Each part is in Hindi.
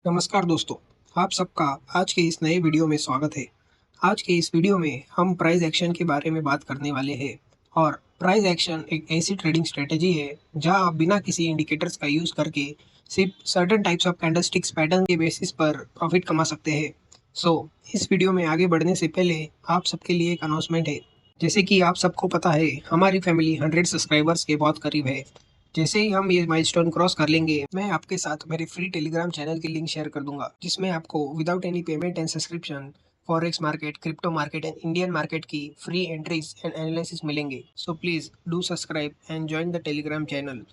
नमस्कार दोस्तों, आप सबका आज के इस नए वीडियो में स्वागत है। आज के इस वीडियो में हम प्राइस एक्शन के बारे में बात करने वाले हैं और प्राइस एक्शन एक ऐसी ट्रेडिंग स्ट्रेटजी है जहां आप बिना किसी इंडिकेटर्स का यूज़ करके सिर्फ certain types of candlesticks pattern के बेसिस पर प्रॉफिट कमा सकते हैं। इस वीडियो में आगे बढ़ने से पहले आप सबके लिए एक अनाउंसमेंट है। जैसे कि आप सबको पता है, हमारी फैमिली 100 सब्सक्राइबर्स के बहुत करीब है। जैसे ही हम ये माइलस्टोन क्रॉस कर लेंगे, मैं आपके साथ मेरे फ्री टेलीग्राम चैनल की लिंक शेयर कर दूंगा, जिसमें आपको without any payment and subscription forex market, crypto market and Indian market की फ्री एंट्रीज एंड एनालिसिस मिलेंगे। So please do subscribe and join the Telegram channel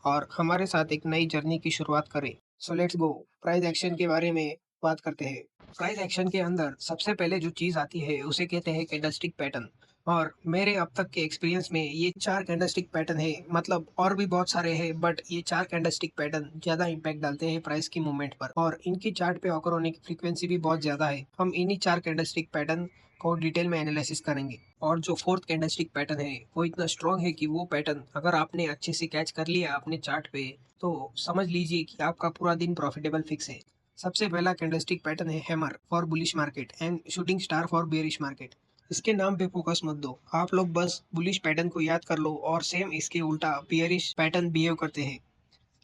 और हमारे साथ एक नई जर्नी की शुरुआत करें। So let's go, price action के बारे में बात करते हैं। प्राइस एक्शन के अंदर सबसे पहले जो चीज़ आती है उसे कहते हैं कैंडलस्टिक पैटर्न। और मेरे अब तक के एक्सपीरियंस में ये 4 कैंडलस्टिक पैटर्न है, मतलब और भी बहुत सारे हैं, बट ये 4 कैंडलस्टिक पैटर्न ज़्यादा इम्पैक्ट डालते हैं प्राइस की मूवमेंट पर और इनकी चार्ट पे ऑकर होने की फ्रीक्वेंसी भी बहुत ज़्यादा है। हम इन्हीं 4 कैंडलस्टिक पैटर्न को डिटेल में एनालिसिस करेंगे। और जो फोर्थ कैंडलस्टिक पैटर्न है वो इतना स्ट्रांग है कि वो पैटर्न अगर आपने अच्छे से कैच कर लिया अपने चार्ट पे, तो समझ लीजिए कि आपका पूरा दिन प्रॉफिटेबल फिक्स है। सबसे पहला कैंडलस्टिक पैटर्न है hammer for bullish market and shooting star for bearish market. इसके नाम पे फोकस मत दो, आप लोग बस बुलिश पैटर्न को याद कर लो और सेम इसके उल्टा बियरिश पैटर्न बिहेव करते हैं।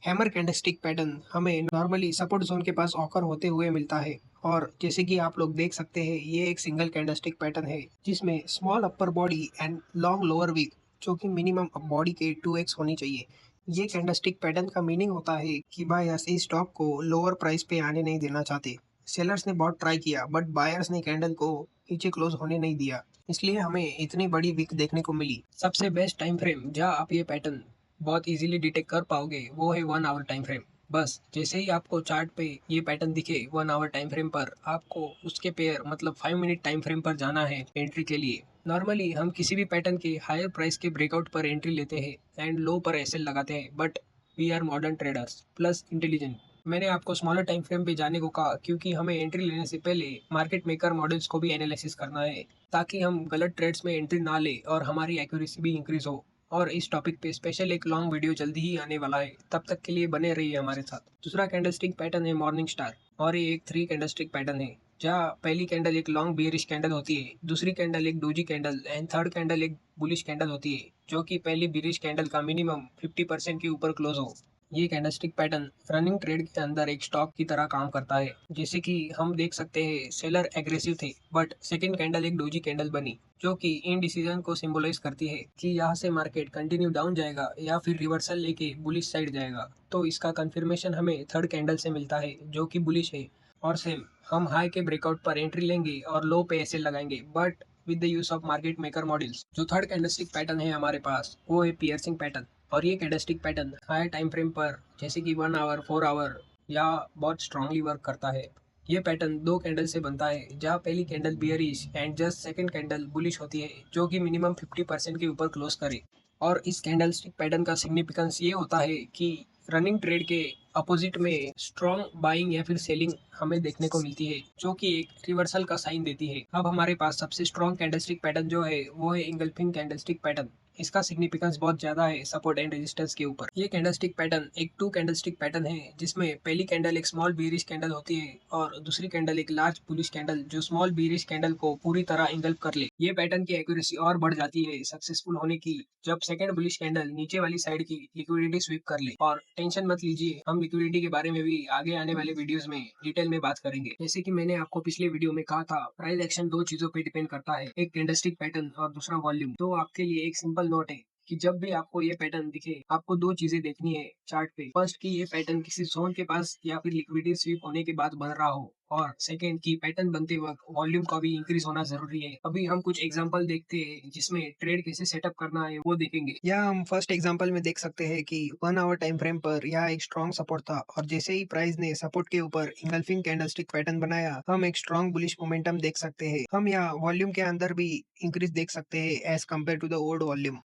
हैमर कैंडलस्टिक पैटर्न हमें नॉर्मली सपोर्ट जोन के पास ऑकर होते हुए मिलता है और जैसे कि आप लोग देख सकते हैं, ये एक सिंगल कैंडलस्टिक पैटर्न है जिसमें small upper body and long lower wick, जो कि मिनिमम बॉडी के 2x होनी चाहिए। ये कैंडलस्टिक पैटर्न का मीनिंग होता है कि बायर्स इस स्टॉक को लोअर प्राइस पे आने नहीं देना चाहते। सेलर्स ने बहुत ट्राई किया बट बायर्स ने कैंडल को नीचे क्लोज होने नहीं दिया, इसलिए हमें इतनी बड़ी वीक देखने को मिली। सबसे बेस्ट टाइम फ्रेम जहां आप ये पैटर्न बहुत इजीली डिटेक्ट कर पाओगे वो है 1 आवर टाइम फ्रेम। बस जैसे ही आपको चार्ट पे ये पैटर्न दिखे 1 आवर टाइम फ्रेम पर, आपको उसके पेयर मतलब 5 मिनट टाइम फ्रेम पर जाना है एंट्री के लिए। नॉर्मली हम किसी भी पैटर्न के हायर प्राइस के ब्रेकआउट पर एंट्री लेते हैं एंड लो पर एसएल लगाते हैं, but we are modern traders plus intelligent. मैंने आपको स्मॉलर टाइम फ्रेम पे जाने को कहा क्योंकि हमें एंट्री लेने से पहले मार्केट मेकर मॉडल्स को भी एनालिसिस करना है, ताकि हम गलत ट्रेड्स में एंट्री ना ले और हमारी एक्यूरेसी भी इंक्रीज हो। और इस टॉपिक पे स्पेशल एक लॉन्ग वीडियो जल्दी ही आने वाला है, तब तक के लिए बने रहिए हमारे साथ। दूसरा कैंडलस्टिक पैटर्न है मॉर्निंग स्टार और ये एक 3 कैंडलस्टिक पैटर्न है जहाँ पहली कैंडल एक लॉन्ग बेयरिश कैंडल होती है, दूसरी कैंडल एक doji candle and third candle एक बुलिश कैंडल होती है, जो कि पहली बेयरिश कैंडल का मिनिमम 50% के ऊपर क्लोज हो। ये कैंडलस्टिक पैटर्न रनिंग ट्रेड के अंदर एक स्टॉक की तरह काम करता है। जैसे कि हम देख सकते हैं सेलर एग्रेसिव थे बट सेकंड कैंडल एक डोजी कैंडल बनी, जो कि इन डिसीजन को सिंबलाइज करती है कि यहाँ से मार्केट कंटिन्यू डाउन जाएगा या फिर रिवर्सल लेके बुलिश साइड जाएगा। तो इसका कंफर्मेशन हमें थर्ड कैंडल से मिलता है जो कि बुलिश है। और सेम हम हाई के ब्रेकआउट पर एंट्री लेंगे और लो पे ऐसे लगाएंगे, but with the use of market maker models. जो थर्ड कैंडलस्टिक पैटर्न है हमारे पास वो है पियर्सिंग पैटर्न और ये candlestick pattern high time frame पर जैसे कि 1 आवर 4 आवर या बहुत स्ट्रांगली वर्क करता है। ये पैटर्न दो कैंडल से बनता है जहाँ पहली candle bearish and just second candle bullish होती है, जो कि मिनिमम 50% के ऊपर क्लोज करे। और इस कैंडलस्टिक पैटर्न का सिग्निफिकेंस ये होता है कि रनिंग ट्रेड के अपोजिट में स्ट्रॉन्ग बाइंग या फिर सेलिंग हमें देखने को मिलती है, जो कि एक रिवर्सल का साइन देती है। अब हमारे पास सबसे स्ट्रॉन्ग कैंडलस्टिक पैटर्न जो है वो है इंगल्फिंग कैंडलस्टिक पैटर्न। इसका सिग्निफिकेंस बहुत ज्यादा है सपोर्ट एंड रेजिस्टेंस के ऊपर। ये कैंडलस्टिक पैटर्न एक 2 कैंडलस्टिक पैटर्न है जिसमें पहली कैंडल एक स्मॉल बीरिश कैंडल होती है और दूसरी कैंडल एक लार्ज बुलिश कैंडल जो स्मॉल बीरिश कैंडल को पूरी तरह इंगल्फ कर ले। ये पैटर्न की एक्यूरेसी और बढ़ जाती है सक्सेसफुल होने की जब सेकंड बुलिश कैंडल नीचे वाली साइड की लिक्विडिटी स्वीप कर ले। और टेंशन मत लीजिए, हम लिक्विडिटी के बारे में भी आगे आने वाले वीडियोस में डिटेल में बात करेंगे। जैसे कि मैंने आपको पिछले वीडियो में कहा था, प्राइस एक्शन दो चीजों पे डिपेंड करता है, एक कैंडलस्टिक पैटर्न और दूसरा वॉल्यूम। तो आपके लिए एक सिंपल नोट है कि जब भी आपको ये पैटर्न दिखे, आपको दो चीजें देखनी है चार्ट पे। फर्स्ट कि ये पैटर्न किसी जोन के पास या फिर लिक्विडिटी स्वीप होने के बाद बन रहा हो, और सेकंड कि पैटर्न बनते वक्त वॉल्यूम का भी इंक्रीज होना जरूरी है। अभी हम कुछ एग्जांपल देखते हैं जिसमें ट्रेड कैसे सेटअप करना है वो देखेंगे। या हम फर्स्ट एग्जांपल में देख सकते हैं कि 1 आवर टाइम फ्रेम पर यह एक स्ट्रॉन्ग सपोर्ट था और जैसे ही प्राइस ने सपोर्ट के ऊपर इंगल्फिंग कैंडलस्टिक पैटर्न बनाया, हम एक स्ट्रॉन्ग बुलिश मोमेंटम देख सकते हैं। हम यहाँ वॉल्यूम के अंदर भी इंक्रीज देख सकते हैं as compare to the old volume.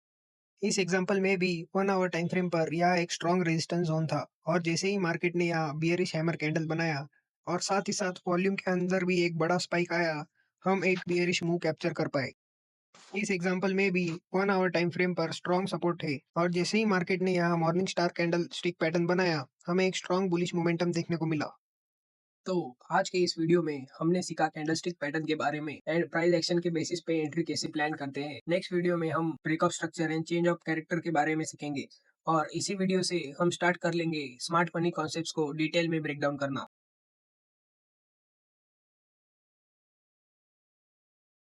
इस एग्जांपल में भी 1 आवर टाइम फ्रेम पर यह एक स्ट्रॉन्ग रेजिस्टेंस जोन था और जैसे ही मार्केट ने यहाँ बियरिश हैमर कैंडल बनाया और साथ ही साथ वॉल्यूम के अंदर भी एक बड़ा स्पाइक आया, हम एक बियरिश मूव कैप्चर कर पाए। इस एग्जांपल में भी 1 आवर टाइम फ्रेम पर स्ट्रॉन्ग सपोर्ट है और जैसे ही मार्केट ने यहाँ morning star candle stick pattern बनाया, हमें एक स्ट्रॉन्ग बुलिश मोमेंटम देखने को मिला। तो आज के इस वीडियो में हमने सीखा कैंडलस्टिक पैटर्न के बारे में एंड प्राइस एक्शन के बेसिस पे एंट्री कैसे प्लान करते हैं। नेक्स्ट वीडियो में हम breakup structure and change of character के बारे में सीखेंगे और इसी वीडियो से हम स्टार्ट कर लेंगे स्मार्ट मनी कॉन्सेप्ट्स को डिटेल में ब्रेक डाउन करना।